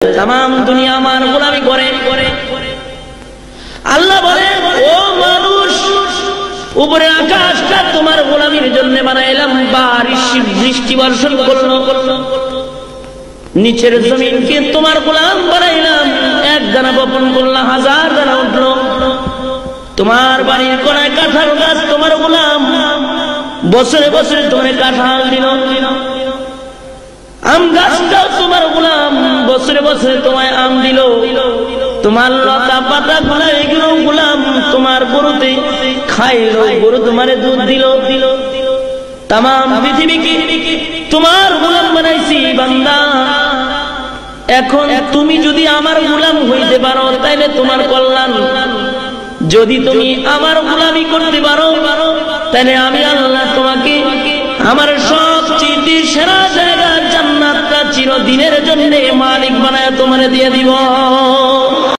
तमाम दुनिया আমার গোলামি করে। আল্লাহ বলেন, ও মানুষ, উপরে আকাশটা তোমার গোলামির জন্য বানাইলাম, বারিশ বৃষ্টি বর্ষণ করলো, নিচের জমিনকে তোমার গোলাম বানাইলাম, এক দানা বপন করলাম, হাজার দানা উঠলো। তোমার বাড়ির কোনায় কাঁঠাল গাছ তোমার গোলাম, বছরে বছরে তোমার কাঁঠাল দিল। আম গাছটাও তোমার গোলাম, বছরে বছরে তোমায় আম দিল। তোমার লতা পাতা গুলা এগুলো গোলাম, তোমার গরুতে খাইলো, গরু তোমার দুধ দিল। তামাম পৃথিবীকে তোমার গোলাম বানাইছি বান্দা। এখন তুমি যদি আমার গোলাম হইতে পারো তাইলে তোমার কল্যাণ, যদি তুমি আমার গোলামি করতে পারো তাহলে আমি আল্লাহ তোমাকে আমার সবচেয়ে সেরা জায়গা জান্নাতটা চিরদিনের জন্য মালিক বানায় তোমারে দিয়ে দিব।